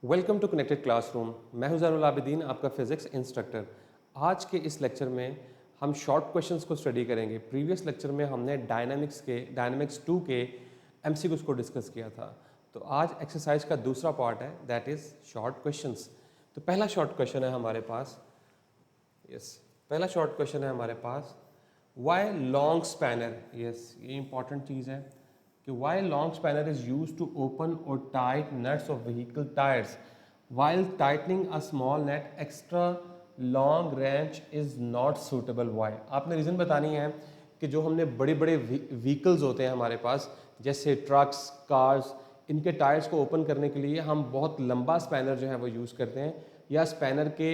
Welcome to connected classroom. मैं हूं ज़ैनुल आबिदीन, आपका फिज़िक्स इंस्ट्रक्टर। आज के इस लेक्चर में हम शॉर्ट क्वेश्चंस को स्टडी करेंगे। प्रीवियस लेक्चर में हमने डायनामिक्स 2 के एमसीक्यूज को डिस्कस किया था। तो आज एक्सरसाइज का दूसरा पार्ट है, दैट इज़ शॉर्ट क्वेश्चंस। तो पहला शॉर्ट क्वेश्चन है हमारे पास, पहला शॉर्ट क्वेश्चन है हमारे पास, वाई लॉन्ग स्पैनर। ये इंपॉर्टेंट चीज़ है कि why long spanner is use to open और tight nuts of vehicle tyres while tightening a small net extra long wrench is not suitable. Why? आपने रीज़न बतानी है कि जो हमने बड़े बड़े व्हीकल्स होते हैं हमारे पास, जैसे ट्रक्स, कार्स, इनके टायर्स को ओपन करने के लिए हम बहुत लंबा स्पैनर जो है वो यूज़ करते हैं, या स्पैनर के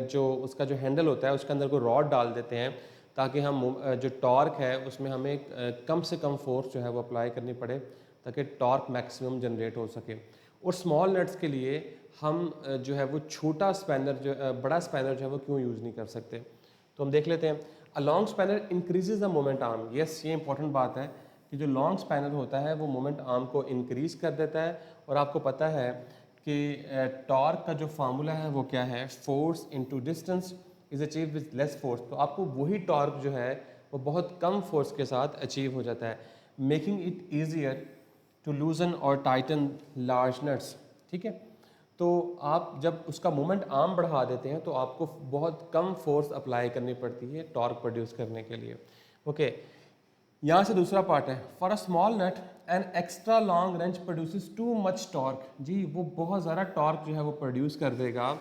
जो उसका जो हैंडल होता है उसके अंदर को रॉड डाल देते हैं ताकि हम जो टॉर्क है उसमें हमें कम से कम फोर्स जो है वो अप्लाई करनी पड़े ताकि टॉर्क मैक्सिमम जनरेट हो सके। और स्मॉल नट्स के लिए हम जो है वो छोटा स्पैनर बड़ा स्पैनर जो है वो क्यों यूज़ नहीं कर सकते। तो हम देख लेते हैं। A long spanner increases the moment arm. Yes, ये इंपॉर्टेंट बात है कि जो लॉन्ग स्पैनर होता है वो मोमेंट आर्म को इंक्रीज कर देता है। और आपको पता है कि टॉर्क का जो फार्मूला है वो क्या है, force into distance is achieve with less force. तो आपको वही टॉर्क जो है वो बहुत कम फोर्स के साथ अचीव हो जाता है, making it easier to loosen और टाइटन लार्ज नट्स। ठीक है, तो आप जब उसका मोमेंट आर्म बढ़ा देते हैं तो आपको बहुत कम फोर्स अप्लाई करनी पड़ती है टॉर्क प्रोड्यूस करने के लिए। ओके, यहाँ से दूसरा पार्ट है, for a small nut an extra long wrench produces too much torque. जी, वो बहुत ज़्यादा टॉर्क जो है वो प्रोड्यूस कर देगा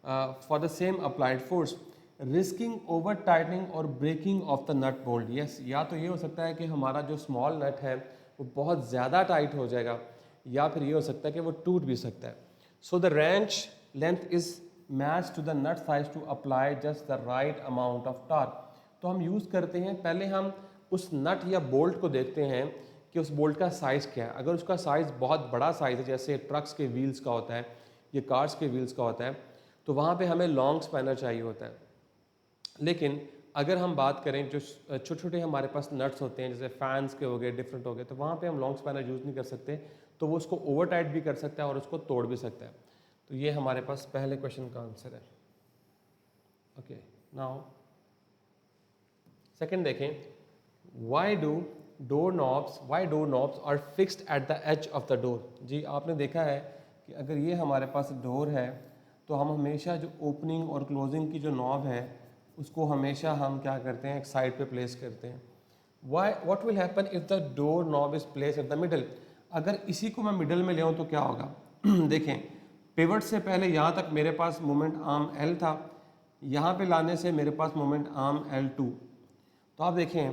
for the same applied force, risking over tightening और breaking off the nut bolt. Yes, या तो ये हो सकता है कि हमारा जो स्मॉल नट है वो बहुत ज़्यादा टाइट हो जाएगा, या फिर ये हो सकता है कि वो टूट भी सकता है। So the wrench length is match to the nut size to apply just the right amount of torque. तो हम यूज़ करते हैं, पहले हम उस नट या बोल्ट को देखते हैं कि उस बोल्ट का साइज़ क्या है। अगर उसका साइज़ बहुत बड़ा साइज़ है, जैसे ट्रक्स के व्हील्स का होता है या कार्स के व्हील्स का होता है, तो वहाँ पे हमें लॉन्ग स्पैनर चाहिए होता है। लेकिन अगर हम बात करें जो छोटे छोटे हमारे पास नट्स होते हैं, जैसे फैंस के हो गए, डिफरेंट हो गए, तो वहाँ पे हम लॉन्ग स्पैनर यूज़ नहीं कर सकते। तो वो उसको ओवर टाइट भी कर सकता है और उसको तोड़ भी सकता है। तो ये हमारे पास पहले क्वेश्चन का आंसर है। ओके, नाउ सेकंड देखें, why door knobs are fixed at the edge of the door. जी, आपने देखा है कि अगर ये हमारे पास डोर है तो हम हमेशा जो ओपनिंग और क्लोजिंग की जो नॉब है उसको हमेशा हम क्या करते हैं, एक साइड पे प्लेस करते हैं। What will happen if the door knob is place at the middle. अगर इसी को मैं मिडल में ले आऊँ तो क्या होगा देखें, पिवट से पहले यहाँ तक मेरे पास मोमेंट आर्म L था, यहाँ पे लाने से मेरे पास मोमेंट आर्म L2। तो आप देखें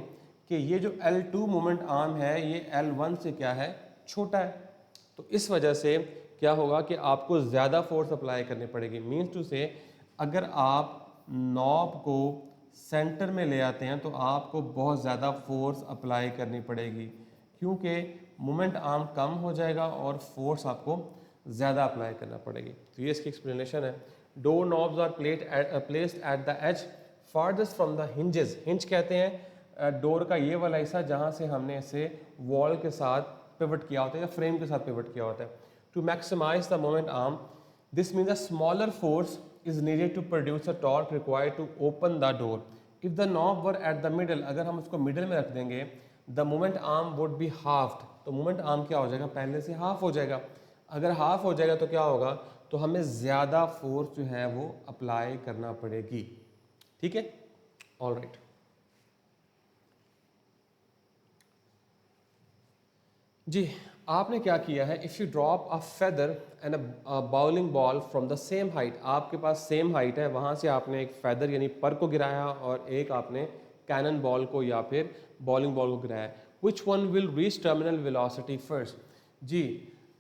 कि ये जो L2 मोमेंट आर्म है ये L1 से क्या है, छोटा है। तो इस वजह से क्या होगा कि आपको ज़्यादा फोर्स अप्लाई करनी पड़ेगी। मीन्स टू से, अगर आप नॉब को सेंटर में ले आते हैं तो आपको बहुत ज़्यादा फोर्स अप्लाई करनी पड़ेगी, क्योंकि मोमेंट आर्म कम हो जाएगा और फोर्स आपको ज़्यादा अप्लाई करना पड़ेगी। तो ये इसकी एक्सप्लेनेशन है। Door knobs are placed at the edge farthest from the hinges. Hinge कहते हैं डोर का ये वाला हिस्सा जहाँ से हमने इसे वॉल के साथ पिवट किया होता है या फ्रेम के साथ पिवट किया होता है। To maximise the moment arm, this means a smaller force is needed to produce a torque required to open the door. If the knob were at the middle, अगर हम उसको मिडल में रख देंगे, the moment arm would be halved. तो moment arm क्या हो जाएगा, पहले से हाफ हो जाएगा। अगर हाफ हो जाएगा तो क्या होगा, तो हमें ज़्यादा फोर्स जो है वो अप्लाई करना पड़ेगी। ठीक है, ऑल राइट। जी, आपने क्या किया है, if you drop a feather and a bowling ball from the same height. आपके पास सेम हाइट है, वहाँ से आपने एक फेदर यानी पर को गिराया और एक आपने कैनन बॉल को या फिर बॉलिंग बॉल को गिराया। Which one will reach terminal velocity first. जी,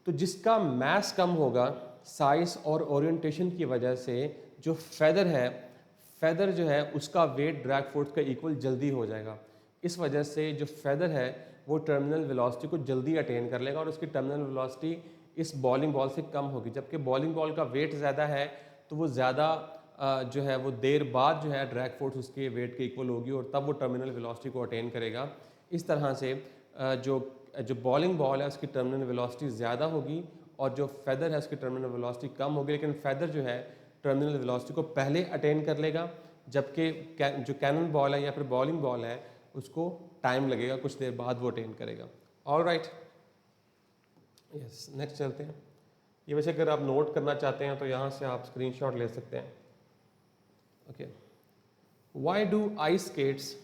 तो जिसका मैस कम होगा साइज और ओरिएंटेशन की वजह से, जो फेदर है, फेदर जो है उसका वेट ड्रैग फोर्स का इक्वल जल्दी हो जाएगा। इस वजह से जो फेदर है वो टर्मिनल वेलोसिटी को जल्दी अटेन कर लेगा और उसकी टर्मिनल वेलोसिटी इस बॉलिंग बॉल से कम होगी। जबकि बॉलिंग बॉल का वेट ज़्यादा है तो वो ज़्यादा जो है वो देर बाद जो है ड्रैग फोर्स उसके वेट के इक्वल होगी और तब वो टर्मिनल वेलोसिटी को अटेन करेगा। इस तरह से जो जो बॉलिंग बॉल है उसकी टर्मिनल वेलोसिटी ज़्यादा होगी और जो फेदर है उसकी टर्मिनल वेलोसिटी कम होगी, लेकिन फेदर जो है टर्मिनल वेलोसिटी को पहले अटेन कर लेगा, जबकि जो कैनन बॉल है या फिर बॉलिंग बॉल है उसको टाइम लगेगा, कुछ देर बाद वो अटेन करेगा। ऑलराइट, यस, नेक्स्ट चलते हैं। ये वैसे अगर आप नोट करना चाहते हैं तो यहाँ से आप स्क्रीनशॉट ले सकते हैं। Okay, why do ice skates,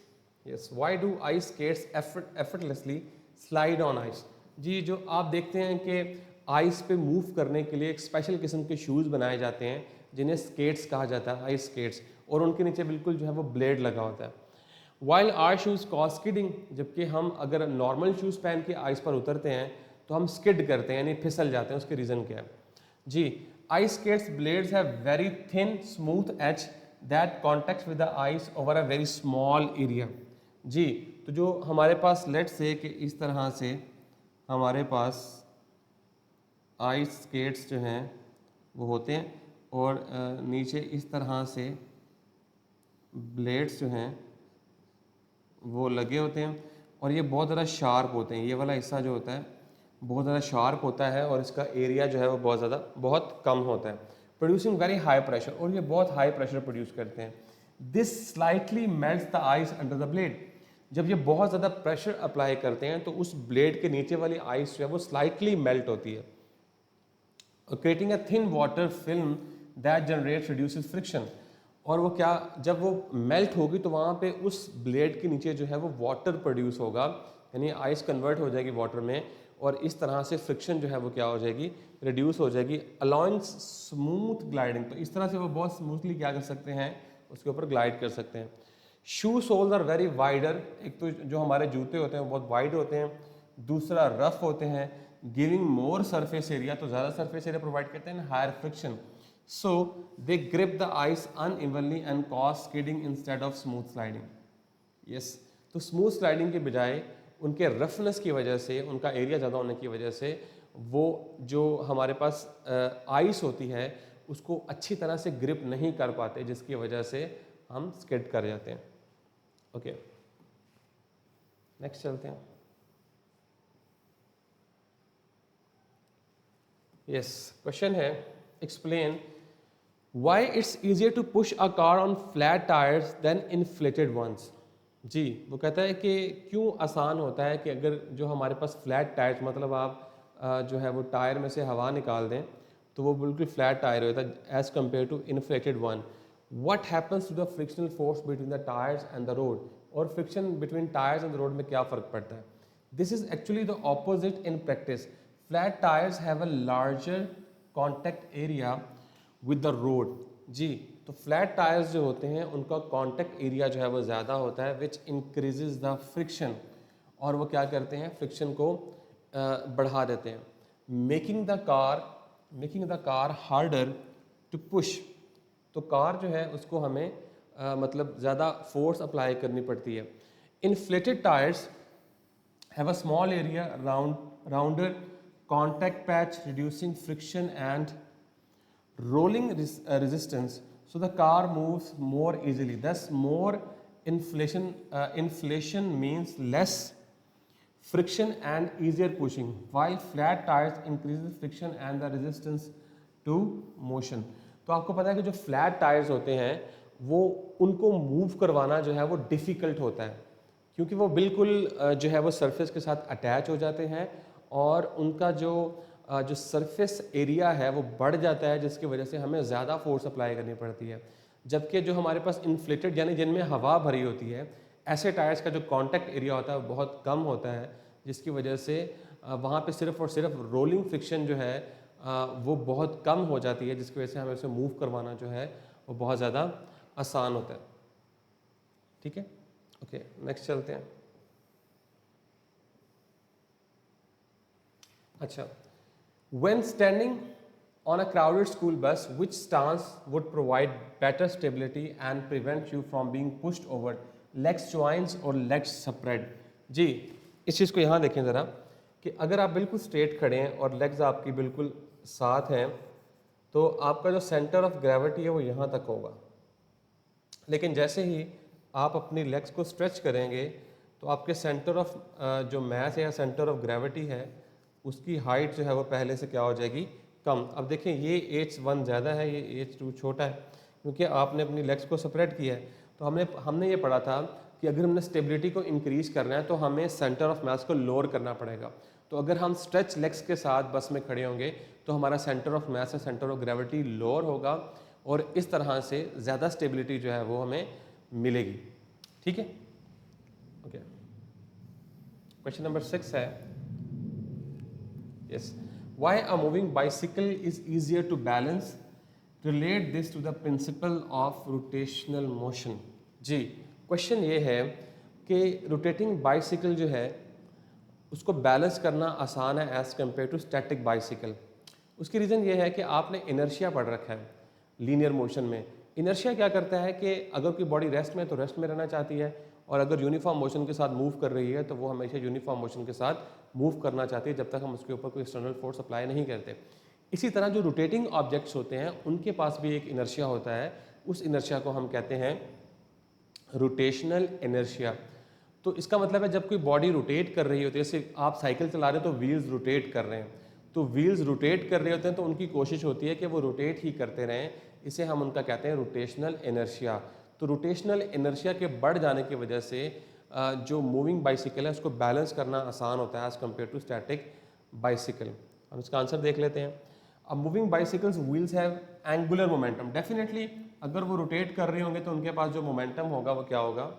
yes, why do ice skates effortlessly slide on ice. जी, जो आप देखते हैं कि आइस पे मूव करने के लिए एक स्पेशल किस्म के शूज़ बनाए जाते हैं जिन्हें स्केट्स कहा जाता है, आइस स्केट्स, और उनके नीचे बिल्कुल जो है वो ब्लेड लगा होता है। While our shoes cause skidding, जबकि हम अगर नॉर्मल शूज़ पहन के आइस पर उतरते हैं तो हम स्किड करते हैं, यानी फिसल जाते हैं। उसके रीज़न क्या है? जी, ice skates blades have very thin smooth edge that contact with the ice over a very small area. जी, तो जो हमारे पास लेट्स से कि इस तरह से हमारे पास आइस स्केट्स जो हैं वो होते हैं और नीचे इस तरह से ब्लेड्स जो हैं वो लगे होते हैं और ये बहुत ज़्यादा शार्प होते हैं। ये वाला हिस्सा जो होता है बहुत ज़्यादा शार्प होता है और इसका एरिया जो है वो बहुत कम होता है, प्रोड्यूसिंग वेरी हाई प्रेशर, और ये बहुत हाई प्रेशर प्रोड्यूस करते हैं। This slightly melts the ice under the blade. जब ये बहुत ज़्यादा प्रेशर अप्लाई करते हैं तो उस ब्लेड के नीचे वाली आइस जो है वो स्लाइटली मेल्ट होती है, creating a thin water film that generates reduces friction. और वो क्या, जब वो मेल्ट होगी तो वहाँ पे उस ब्लेड के नीचे जो है वो वाटर प्रोड्यूस होगा, यानी आइस कन्वर्ट हो जाएगी वाटर में, और इस तरह से फ्रिक्शन जो है वो क्या हो जाएगी, रिड्यूस हो जाएगी, अलाउइंग स्मूथ ग्लाइडिंग। तो इस तरह से वो बहुत स्मूथली क्या कर सकते हैं, उसके ऊपर ग्लाइड कर सकते हैं। शू सोल्स आर वेरी वाइडर, एक तो जो हमारे जूते होते हैं वो बहुत वाइड होते हैं, दूसरा रफ होते हैं, गिविंग मोर सरफेस एरिया, तो ज़्यादा सरफेस एरिया प्रोवाइड करते हैं, higher friction, so they grip the ice unevenly and cause skidding instead of smooth sliding. Yes, तो स्मूथ स्लाइडिंग के बजाय उनके रफनेस की वजह से, उनका एरिया ज़्यादा होने की वजह से, वो जो हमारे पास आइस होती है उसको अच्छी तरह से ग्रिप नहीं कर पाते, जिसकी वजह से हम स्किड कर जाते हैं। ओके, नेक्स्ट चलते हैं। यस, क्वेश्चन है, explain why it's easier to push a car on flat tyres than inflated ones. जी, वो कहता है कि क्यों आसान होता है कि अगर जो हमारे पास फ्लैट टायर्स, मतलब आप जो है वो टायर में से हवा निकाल दें तो वो बिल्कुल फ्लैट टायर होता है as compared to inflated one. What happens to the frictional force between the tyres and the road, और friction between tyres and the road में क्या फ़र्क पड़ता है? This is actually the opposite in practice. Flat tyres have a larger contact area with the road. जी, तो flat tyres जो होते हैं उनका कॉन्टैक्ट एरिया जो है वो ज़्यादा होता है, विच इंक्रीजेज द फ्रिक्शन, और वो क्या करते हैं, फ्रिक्शन को बढ़ा देते हैं, making the car harder to push. तो कार जो है उसको हमें मतलब ज़्यादा फोर्स अप्लाई करनी पड़ती है। Inflated tyres have a small area rounder contact patch, reducing friction and rolling resistance, so the car moves more easily. Thus more inflation means less friction and easier pushing, while flat tires increases friction and the resistance to motion. तो आपको पता है कि जो flat tyres होते हैं वो उनको मूव करवाना जो है वो डिफ़िकल्ट होता है, क्योंकि वो बिल्कुल जो है वो सरफेस के साथ अटैच हो जाते हैं और उनका जो सरफेस एरिया है वो बढ़ जाता है, जिसकी वजह से हमें ज़्यादा फोर्स अप्लाई करनी पड़ती है। जबकि जो हमारे पास इन्फ्लेटेड यानी जिनमें हवा भरी होती है, ऐसे टायर्स का जो कॉन्टैक्ट एरिया होता है वो बहुत कम होता है, जिसकी वजह से वहाँ पे सिर्फ और सिर्फ रोलिंग फ्रिक्शन जो है वो बहुत कम हो जाती है, जिसकी वजह से हमें उसे मूव करवाना जो है वो बहुत ज़्यादा आसान होता है। ठीक है, ओके, नेक्स्ट चलते हैं। अच्छा, when standing on a crowded school bus, which stance would provide better stability and prevent you from being pushed over, legs joints or legs spread? जी, इस चीज़ को यहाँ देखें ज़रा कि अगर आप बिल्कुल स्ट्रेट खड़े हैं और लेग्स आपकी बिल्कुल साथ हैं तो आपका जो सेंटर ऑफ ग्रेविटी है वो यहाँ तक होगा, लेकिन जैसे ही आप अपनी लेग्स को स्ट्रेच करेंगे तो आपके सेंटर ऑफ जो मास है या सेंटर ऑफ ग्रेविटी है उसकी हाइट जो है वो पहले से क्या हो जाएगी, कम। अब देखें ये H1 ज़्यादा है, ये H2 छोटा है, क्योंकि आपने अपनी लेग्स को सेपरेट किया है। तो हमने ये पढ़ा था कि अगर हमने स्टेबिलिटी को इंक्रीज करना है तो हमें सेंटर ऑफ मास को लोअर करना पड़ेगा। तो अगर हम स्ट्रेच लेग्स के साथ बस में खड़े होंगे तो हमारा सेंटर ऑफ मास या सेंटर ऑफ ग्रेविटी लोअर होगा और इस तरह से ज़्यादा स्टेबिलिटी जो है वो हमें मिलेगी। ठीक है, ओके। क्वेश्चन नंबर 6 है, yes, why a moving bicycle is easier to balance, relate this to the principle of rotational motion. जी, क्वेश्चन ये है कि रोटेटिंग बाइसिकल जो है उसको बैलेंस करना आसान है as compare to static bicycle. उसकी रीज़न ये है कि आपने इनर्शिया पढ़ रखा है लीनियर मोशन में। इनर्शिया क्या करता है कि अगर कोई बॉडी रेस्ट में है तो रेस्ट में रहना चाहती है, और अगर यूनिफॉर्म मोशन के साथ मूव कर रही है तो वो हमेशा यूनिफॉर्म मोशन के साथ मूव करना चाहती है जब तक हम उसके ऊपर कोई एक्सटर्नल फोर्स अप्लाई नहीं करते। इसी तरह जो रोटेटिंग ऑब्जेक्ट्स होते हैं उनके पास भी एक इनर्शिया होता है, उस इनर्शिया को हम कहते हैं रोटेशनल इनर्शिया। तो इसका मतलब है जब कोई बॉडी रोटेट कर रही होती है, जैसे आप साइकिल चला रहे हो तो व्हील्स रोटेट कर रहे हैं, तो व्हील्स रोटेट कर रहे होते हैं तो उनकी कोशिश होती है कि वो रोटेट ही करते रहें, इसे हम उनका कहते हैं रोटेशनल इनर्शिया। तो रोटेशनल इनर्शिया के बढ़ जाने की वजह से जो मूविंग बाइसिकल है उसको बैलेंस करना आसान होता है as compare to static bicycle. हम इसका आंसर देख लेते हैं। अब moving bicycles wheels have angular momentum, definitely अगर वो रोटेट कर रहे होंगे तो उनके पास जो मोमेंटम होगा वो क्या होगा,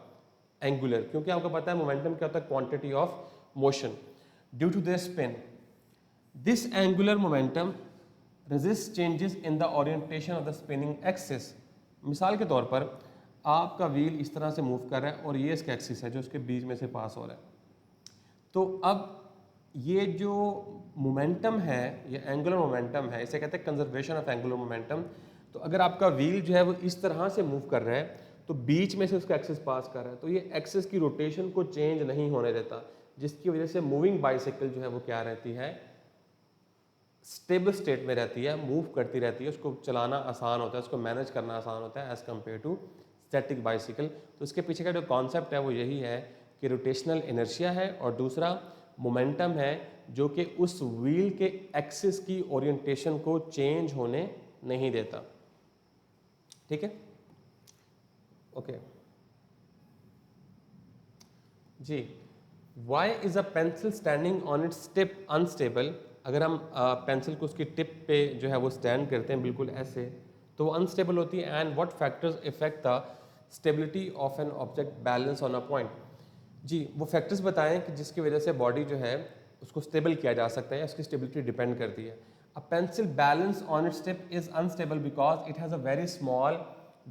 एंगुलर, क्योंकि आपको पता है मोमेंटम क्या होता है, quantity of motion due to the spin. This angular momentum resist changes in the orientation of the spinning axis. मिसाल के तौर पर आपका व्हील इस तरह से मूव कर रहा है और ये इसका एक्सिस है जो इसके बीच में से पास हो रहा है। तो अब ये जो मोमेंटम है, ये एंगुलर मोमेंटम है, इसे कहते हैं कंजर्वेशन ऑफ एंगुलर मोमेंटम। तो अगर आपका व्हील जो है वो इस तरह से मूव कर रहा है तो बीच में से उसका एक्सिस पास कर रहा है, तो ये एक्सिस की रोटेशन को चेंज नहीं होने देता, जिसकी वजह से मूविंग बाइसिकल जो है वो क्या रहती है, स्टेबल स्टेट में रहती है, मूव करती रहती है, उसको चलाना आसान होता है, उसको मैनेज करना आसान होता है as compare to static bicycle. तो इसके पीछे का जो कॉन्सेप्ट है वो यही है कि रोटेशनल इनर्शिया है और दूसरा मोमेंटम है जो कि उस व्हील के एक्सिस की ओरिएंटेशन को चेंज होने नहीं देता। ठीक है, ओके जी। Why is a pencil standing on its tip unstable. अगर हम पेंसिल को उसकी टिप पे जो है वो स्टैंड करते हैं बिल्कुल ऐसे, तो वो अनस्टेबल होती है। And what factors effect the stability of an object balance on a point. जी, वो फैक्टर्स बताएं कि जिसकी वजह से बॉडी जो है उसको स्टेबल किया जा सकता है, उसकी स्टेबिलिटी डिपेंड करती है। A pencil balance on its tip is unstable because it has a very small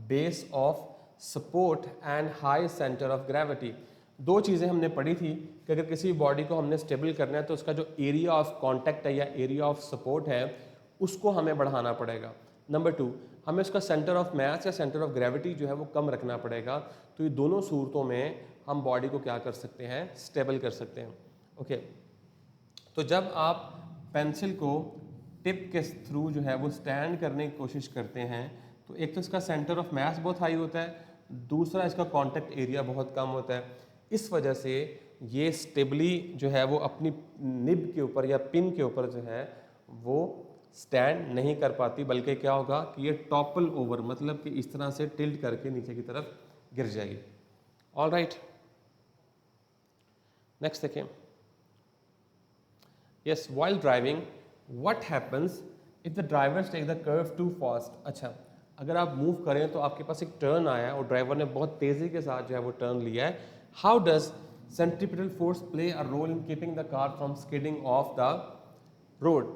base of support and high centre of gravity. दो चीज़ें हमने पढ़ी थी कि अगर किसी बॉडी को हमने स्टेबल करना है तो उसका जो एरिया ऑफ कांटेक्ट है या एरिया ऑफ सपोर्ट है उसको हमें बढ़ाना पड़ेगा। नंबर 2, हमें उसका सेंटर ऑफ मास या सेंटर ऑफ ग्रेविटी जो है वो कम रखना पड़ेगा। तो ये दोनों सूरतों में हम बॉडी को क्या कर सकते हैं, स्टेबल कर सकते हैं। ओके, तो जब आप पेंसिल को टिप के थ्रू जो है वो स्टैंड करने की कोशिश करते हैं तो एक तो इसका सेंटर ऑफ मास बहुत हाई होता है, दूसरा इसका कांटेक्ट एरिया बहुत कम होता है। इस वजह से ये स्टेबली जो है वो अपनी निब के ऊपर या पिन के ऊपर जो है वो स्टैंड नहीं कर पाती, बल्कि क्या होगा कि ये टॉपल ओवर, मतलब कि इस तरह से टिल्ट करके नीचे की तरफ गिर जाएगी। ऑल राइट, नेक्स्ट देखें। Yes, while driving what happens if the driver take the curve too fast. अच्छा, अगर आप मूव करें तो आपके पास एक टर्न आया और ड्राइवर ने बहुत तेज़ी के साथ जो है वो टर्न लिया है, how does centripetal force play a role in keeping the car from skidding off the road.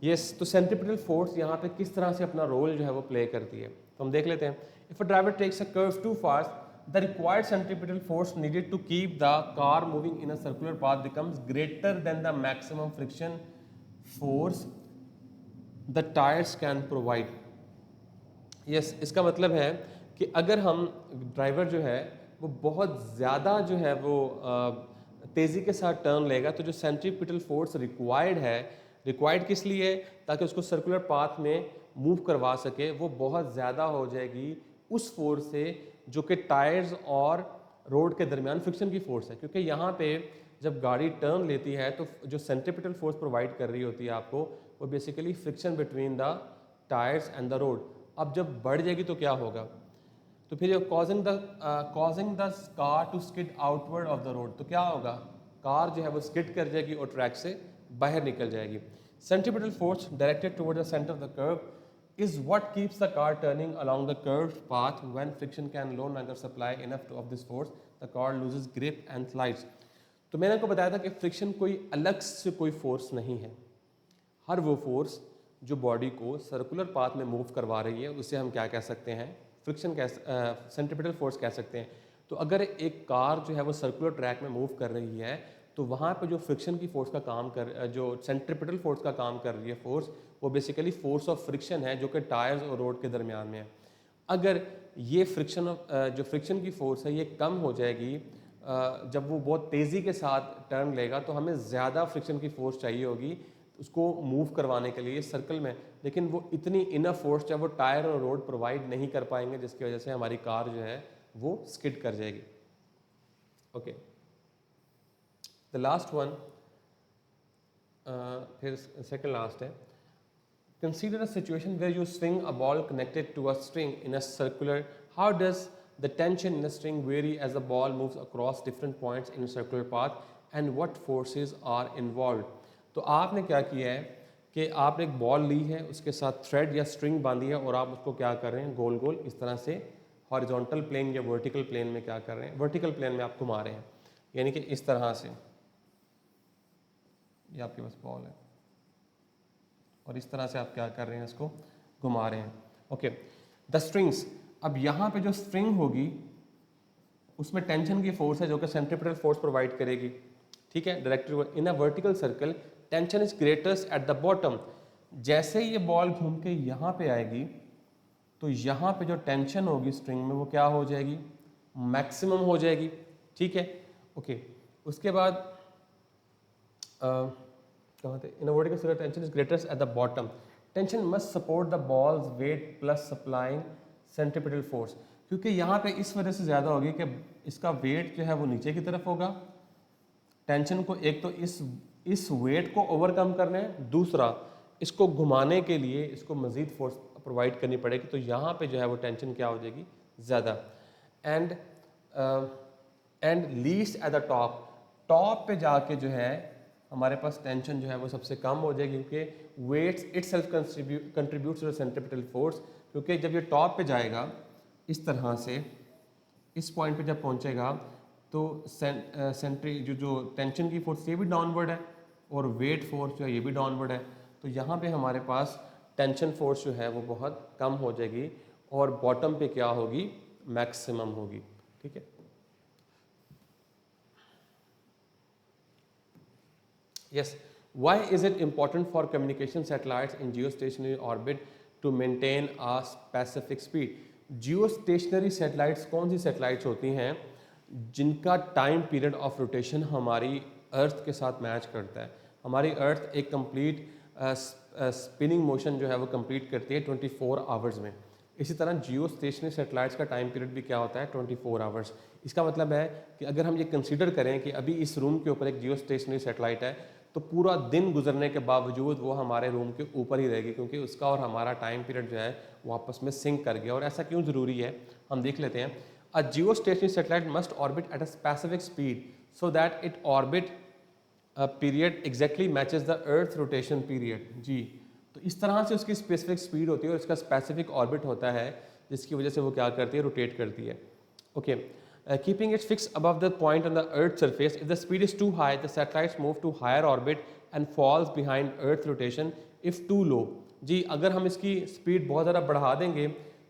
Yes, तो सेंट्रीपिटल फोर्स यहाँ पे किस तरह से अपना रोल जो है वो प्ले करती है, तो हम देख लेते हैं। If a driver takes a curve too fast, the required centripetal force needed to keep the car moving in a circular path becomes greater than the maximum friction force the tires can provide. Yes, इसका मतलब है कि अगर हम driver जो है वो बहुत ज़्यादा जो है वो तेज़ी के साथ टर्न लेगा तो जो सेंट्रीपिटल फोर्स रिक्वायर्ड किस लिए, ताकि उसको सर्कुलर पाथ में मूव करवा सके, वो बहुत ज़्यादा हो जाएगी उस फोर्स से जो कि टायर्स और रोड के दरमियान फ्रिक्शन की फोर्स है। क्योंकि यहाँ पे जब गाड़ी टर्न लेती है तो जो सेंट्रीपिटल फोर्स प्रोवाइड कर रही होती है आपको, वो basically friction between the tyres and the road. अब जब बढ़ जाएगी तो क्या होगा, तो फिर causing the car to skid outward off the road, तो क्या होगा, कार जो है वो स्किड कर जाएगी और ट्रैक से बाहर निकल जाएगी। Centripetal force directed toward the centre of the curve is what keeps the car turning along the curved path. When friction can no longer supply enough of this force, the car loses grip and slides. तो मैंने आपको बताया था कि friction कोई अलग से कोई फोर्स नहीं है, हर वो फोर्स जो बॉडी को सर्कुलर पाथ में मूव करवा रही है उसे हम क्या कह सकते हैं, फ्रिक्शन कह सेंट्रीपिटल फोर्स कह सकते हैं। तो अगर एक कार जो है वो सर्कुलर ट्रैक में मूव कर रही है तो वहाँ पे जो फ्रिक्शन की फोर्स का काम जो सेंट्रीपिटल फोर्स का काम कर रही है फोर्स, वो बेसिकली फोर्स ऑफ फ्रिक्शन है जो कि टायर्स और रोड के दरमियान में है। अगर ये जो फ्रिक्शन की फोर्स है ये कम हो जाएगी जब वो बहुत तेज़ी के साथ टर्न लेगा, तो हमें ज़्यादा फ्रिक्शन की फोर्स चाहिए होगी उसको मूव करवाने के लिए सर्कल में, लेकिन वो इतनी इनफ फोर्स जब वो टायर और रोड प्रोवाइड नहीं कर पाएंगे, जिसकी वजह से हमारी कार जो है वो स्किड कर जाएगी। ओके, द लास्ट वन, फिर सेकंड लास्ट है, consider a situation where you swing a ball connected to a string in a circular. How does the tension in the string vary as the ball moves across different points in a circular path, and what forces are involved? तो आपने क्या किया है कि आपने एक ball ली है, उसके साथ थ्रेड या स्ट्रिंग बांधी है और आप उसको क्या कर रहे हैं, गोल गोल इस तरह से हॉरिजॉन्टल प्लेन या वर्टिकल प्लेन में क्या कर रहे हैं, वर्टिकल प्लेन में आप घुमा रहे हैं, यानी कि इस तरह से ये आपके पास बॉल है और इस तरह से आप क्या कर रहे हैं, इसको घुमा रहे हैं। ओके, द स्ट्रिंग्स, अब यहाँ पे जो स्ट्रिंग होगी उसमें टेंशन की फोर्स है जो कि सेंट्रीपिटल फोर्स प्रोवाइड करेगी, ठीक है, directed in a vertical circle, tension is greatest at the bottom. जैसे ही ये बॉल घूम के यहाँ पे आएगी तो यहाँ पे जो टेंशन होगी स्ट्रिंग में वो क्या हो जाएगी, मैक्सिमम हो जाएगी, ठीक है। ओके, उसके बाद in a vertical circle tension is greatest at the bottom. Tension must support the ball's weight plus supplying centripetal force, क्योंकि यहाँ पे इस वजह से ज़्यादा होगी कि इसका वेट जो है वो नीचे की तरफ होगा। टेंशन को एक तो इस वेट को ओवरकम करना है, दूसरा इसको घुमाने के लिए इसको मज़ीद फोर्स प्रोवाइड करनी पड़ेगी, तो यहाँ पे जो है वो टेंशन क्या हो जाएगी, ज़्यादा। And least at the top पे जाके जो है हमारे पास टेंशन जो है वो सबसे कम हो जाएगी, क्योंकि weights itself contributes to the centripetal force, क्योंकि जब ये टॉप पे जाएगा इस तरह से इस पॉइंट पे जब पहुंचेगा तो जो टेंशन की फोर्स ये भी डाउनवर्ड है और वेट फोर्स जो है ये भी डाउनवर्ड है, तो यहाँ पे हमारे पास टेंशन फोर्स जो है वो बहुत कम हो जाएगी और बॉटम पे क्या होगी, मैक्सिमम होगी, ठीक है। Yes, why is it important for communication satellites in geostationary orbit to maintain a specific speed? Geostationary satellites कौन सी satellites होती हैं जिनका टाइम पीरियड ऑफ रोटेशन हमारी अर्थ के साथ मैच करता है। हमारी अर्थ एक कंप्लीट स्पिनिंग मोशन जो है वो कंप्लीट करती है 24 आवर्स में। इसी तरह जियो स्टेशनरी सैटेलाइट्स का टाइम पीरियड भी क्या होता है, 24 आवर्स। इसका मतलब है कि अगर हम ये कंसीडर करें कि अभी इस रूम के ऊपर एक जियो स्टेशनरी सैटेलाइट है, तो पूरा दिन गुजरने के बावजूद वो हमारे रूम के ऊपर ही रहेगी, क्योंकि उसका और हमारा टाइम पीरियड जो है वो आपस में सिंक कर गया। और ऐसा क्यों ज़रूरी है, हम देख लेते हैं। A geostationary satellite must orbit at a specific speed so that it orbit period exactly matches the earth rotation period. जी, तो इस तरह से उसकी स्पेसिफिक स्पीड होती है और इसका स्पेसिफिक ऑर्बिट होता है, जिसकी वजह से वो क्या करती है, रोटेट करती है। Okay, keeping it fixed above the point on the Earth's surface. If the speed is too high, the satellites move to higher orbit and falls behind Earth rotation. If too low, जी अगर हम इसकी speed बहुत ज़्यादा बढ़ा देंगे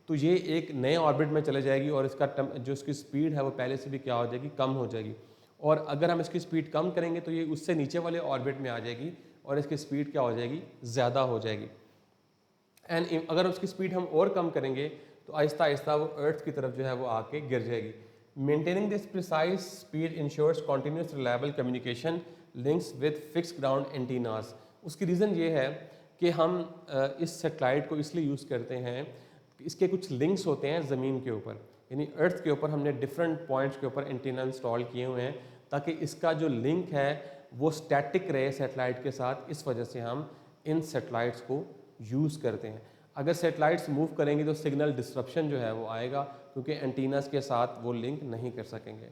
तो ये एक नए ऑर्बिट में चले जाएगी और इसका जो इसकी स्पीड है वो पहले से भी क्या हो जाएगी, कम हो जाएगी। और अगर हम इसकी स्पीड कम करेंगे तो ये उससे नीचे वाले ऑर्बिट में आ जाएगी और इसकी स्पीड क्या हो जाएगी, ज़्यादा हो जाएगी। एंड अगर उसकी स्पीड हम और कम करेंगे तो आहिस्ता आहिस्ता वो अर्थ की तरफ जो है वो आके गिर जाएगी। Maintaining this precise speed ensures continuous reliable communication links with fixed ground antennas. उसकी रीज़न ये है कि हम इस सेटेलाइट को इसलिए यूज़ करते हैं, इसके कुछ लिंक्स होते हैं ज़मीन के ऊपर, यानी अर्थ के ऊपर हमने डिफरेंट पॉइंट्स के ऊपर एंटीना इंस्टॉल किए हुए हैं ताकि इसका जो लिंक है वो स्टैटिक रहे सैटेलाइट के साथ। इस वजह से हम इन सैटेलाइट्स को यूज़ करते हैं। अगर सैटेलाइट्स मूव करेंगे तो सिग्नल डिस्ट्रप्शन जो है वो आएगा, क्योंकि एंटीनास के साथ वो लिंक नहीं कर सकेंगे।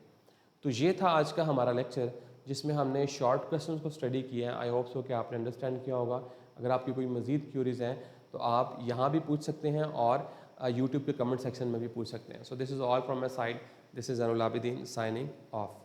तो ये था आज का हमारा लेक्चर, जिसमें हमने शॉर्ट क्वेश्चंस को स्टडी किया है। आई होप सो कि आपने अंडरस्टैंड किया होगा। अगर आपकी कोई मज़ीद क्यूरीज़ हैं तो आप यहाँ भी पूछ सकते हैं और यूट्यूब के कमेंट सेक्शन में भी पूछ सकते हैं। So this is all from my side. This is Zainul Abidin signing off.